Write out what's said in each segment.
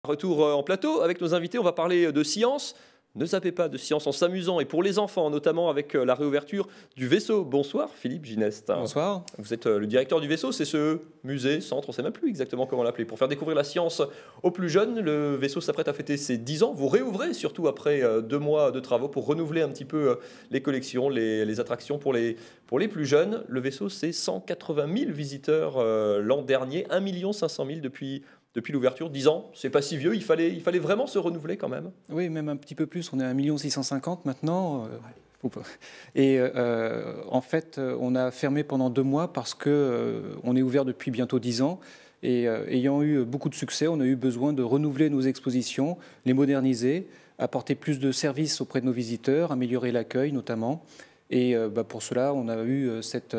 Retour en plateau avec nos invités, on va parler de science. Ne zappez pas de science en s'amusant et pour les enfants, notamment avec la réouverture du vaisseau. Bonsoir Philippe Gineste. Bonsoir. Vous êtes le directeur du vaisseau, c'est ce musée, centre, on ne sait même plus exactement comment l'appeler. Pour faire découvrir la science aux plus jeunes, le vaisseau s'apprête à fêter ses 10 ans. Vous réouvrez surtout après 2 mois de travaux pour renouveler un petit peu les collections, les attractions pour les plus jeunes. Le vaisseau, c'est 180 000 visiteurs l'an dernier, 1 500 000 depuis l'ouverture, 10 ans, c'est pas si vieux, il fallait vraiment se renouveler quand même. Oui, même un petit peu plus, on est à 1 650 000 maintenant. Et en fait, on a fermé pendant 2 mois parce qu'on est ouvert depuis bientôt 10 ans. Et ayant eu beaucoup de succès, on a eu besoin de renouveler nos expositions, les moderniser, apporter plus de services auprès de nos visiteurs, améliorer l'accueil notamment. Et pour cela, on a eu cette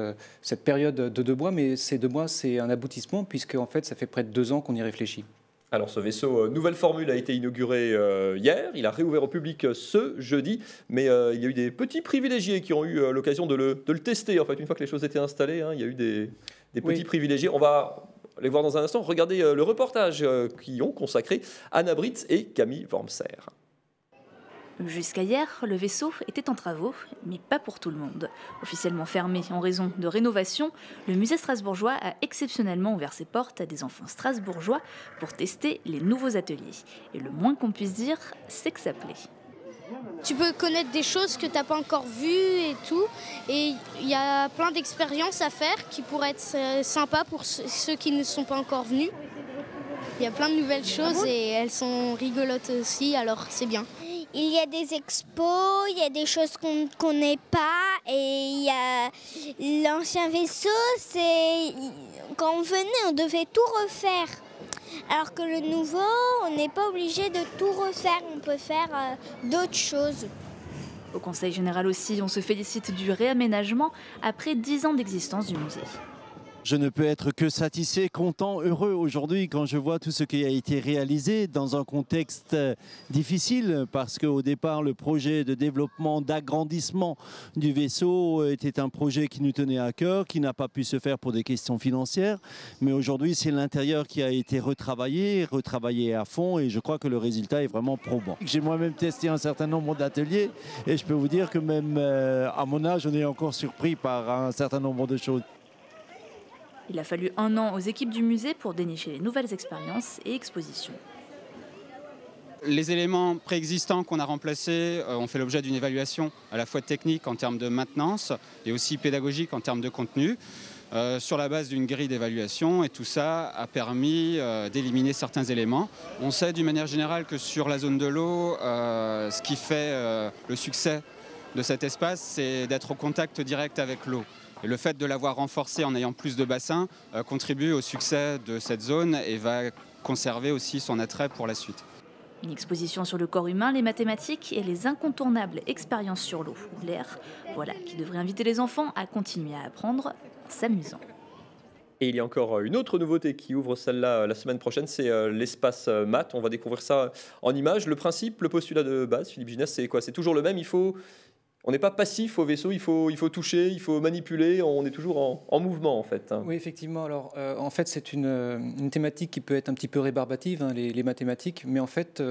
période de 2 mois, mais ces 2 mois, c'est un aboutissement, puisque en fait, ça fait près de 2 ans qu'on y réfléchit. Alors ce vaisseau, nouvelle formule, a été inauguré hier, il a réouvert au public ce jeudi, mais il y a eu des petits privilégiés qui ont eu l'occasion de le tester. En fait, une fois que les choses étaient installées, il y a eu des petits privilégiés. On va les voir dans un instant. Regardez le reportage qu'ils ont consacré Anna Britz et Camille Wormser. Jusqu'à hier, le vaisseau était en travaux, mais pas pour tout le monde. Officiellement fermé en raison de rénovation, le musée strasbourgeois a exceptionnellement ouvert ses portes à des enfants strasbourgeois pour tester les nouveaux ateliers. Et le moins qu'on puisse dire, c'est que ça plaît. Tu peux connaître des choses que tu n'as pas encore vues et tout. Et il y a plein d'expériences à faire qui pourraient être sympas pour ceux qui ne sont pas encore venus. Il y a plein de nouvelles choses et elles sont rigolotes aussi, alors c'est bien. Il y a des expos, il y a des choses qu'on ne connaît pas et il y a l'ancien vaisseau, quand on venait, on devait tout refaire. Alors que le nouveau, on n'est pas obligé de tout refaire, on peut faire d'autres choses. Au Conseil général aussi, on se félicite du réaménagement après 10 ans d'existence du musée. Je ne peux être que satisfait, content, heureux aujourd'hui quand je vois tout ce qui a été réalisé dans un contexte difficile parce qu'au départ, le projet de développement, d'agrandissement du vaisseau était un projet qui nous tenait à cœur, qui n'a pas pu se faire pour des questions financières. Mais aujourd'hui, c'est l'intérieur qui a été retravaillé à fond et je crois que le résultat est vraiment probant. J'ai moi-même testé un certain nombre d'ateliers et je peux vous dire que même à mon âge, on est encore surpris par un certain nombre de choses. Il a fallu 1 an aux équipes du musée pour dénicher les nouvelles expériences et expositions. Les éléments préexistants qu'on a remplacés ont fait l'objet d'une évaluation à la fois technique en termes de maintenance et aussi pédagogique en termes de contenu sur la base d'une grille d'évaluation et tout ça a permis d'éliminer certains éléments. On sait d'une manière générale que sur la zone de l'eau, ce qui fait le succès de cet espace, c'est d'être au contact direct avec l'eau. Et le fait de l'avoir renforcé en ayant plus de bassins contribue au succès de cette zone et va conserver aussi son attrait pour la suite. Une exposition sur le corps humain, les mathématiques et les incontournables expériences sur l'eau ou l'air. Voilà qui devrait inviter les enfants à continuer à apprendre en s'amusant. Et il y a encore une autre nouveauté qui ouvre celle-là la semaine prochaine, c'est l'espace maths. On va découvrir ça en images. Le principe, le postulat de base, Philippe Gineste, c'est quoi? C'est toujours le même, on n'est pas passif au vaisseau, il faut toucher, il faut manipuler, on est toujours en mouvement en fait. Oui, effectivement. Alors, en fait, c'est une thématique qui peut être un petit peu rébarbative, les mathématiques, mais en fait,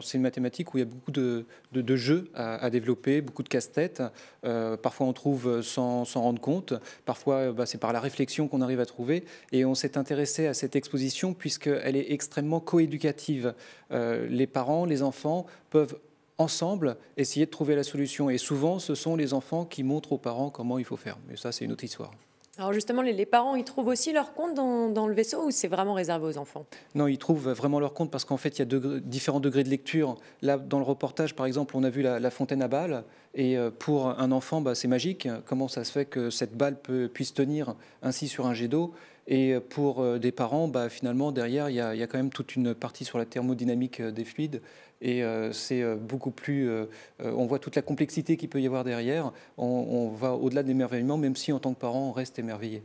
c'est une mathématique où il y a beaucoup de jeux à développer, beaucoup de casse-tête. Parfois, on trouve sans s'en rendre compte. Parfois, c'est par la réflexion qu'on arrive à trouver. Et on s'est intéressé à cette exposition puisqu'elle est extrêmement coéducative. Les parents, les enfants peuvent ensemble essayer de trouver la solution. Et souvent, ce sont les enfants qui montrent aux parents comment il faut faire. Mais ça, c'est une autre histoire. Alors justement, les parents, ils trouvent aussi leur compte dans le vaisseau ou c'est vraiment réservé aux enfants? Non, ils trouvent vraiment leur compte parce qu'en fait, il y a différents degrés de lecture. Là, dans le reportage, par exemple, on a vu la fontaine à balles. Et pour un enfant, c'est magique. Comment ça se fait que cette balle puisse tenir ainsi sur un jet d'eau? Et pour des parents, finalement, derrière, il y a quand même toute une partie sur la thermodynamique des fluides. Et c'est beaucoup plus... on voit toute la complexité qu'il peut y avoir derrière. On va au-delà de l'émerveillement, même si en tant que parent, on reste émerveillé.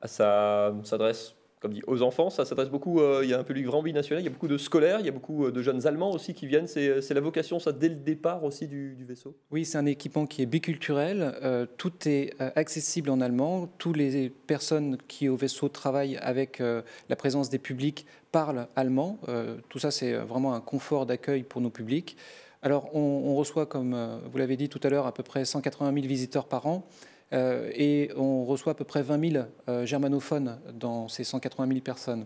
Ça s'adresse, comme dit, aux enfants, ça s'adresse beaucoup, il y a un public vraiment binational, il y a beaucoup de scolaires, il y a beaucoup de jeunes Allemands aussi qui viennent. C'est la vocation, ça, dès le départ aussi du vaisseau? Oui, c'est un équipement qui est biculturel. Tout est accessible en allemand. Toutes les personnes qui au vaisseau travaillent avec la présence des publics parlent allemand. Tout ça, c'est vraiment un confort d'accueil pour nos publics. Alors, on reçoit, comme vous l'avez dit tout à l'heure, à peu près 180 000 visiteurs par an. Et on reçoit à peu près 20 000 germanophones dans ces 180 000 personnes.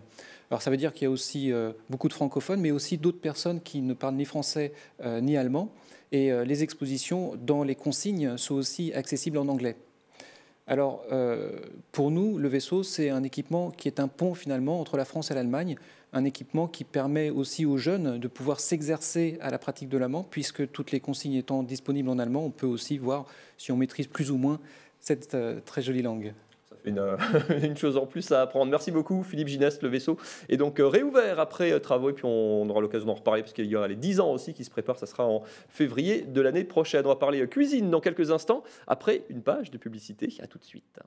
Alors ça veut dire qu'il y a aussi beaucoup de francophones, mais aussi d'autres personnes qui ne parlent ni français ni allemand. Et les expositions dans les consignes sont aussi accessibles en anglais. Alors pour nous, le vaisseau, c'est un équipement qui est un pont finalement entre la France et l'Allemagne, un équipement qui permet aussi aux jeunes de pouvoir s'exercer à la pratique de l'allemand, puisque toutes les consignes étant disponibles en allemand, on peut aussi voir si on maîtrise plus ou moins cette très jolie langue. Ça fait une chose en plus à apprendre. Merci beaucoup Philippe Gineste. Le vaisseau est donc réouvert après travaux et puis on aura l'occasion d'en reparler parce qu'il y aura les 10 ans aussi qui se préparent. Ça sera en février de l'année prochaine. On va parler cuisine dans quelques instants après une page de publicité. À tout de suite.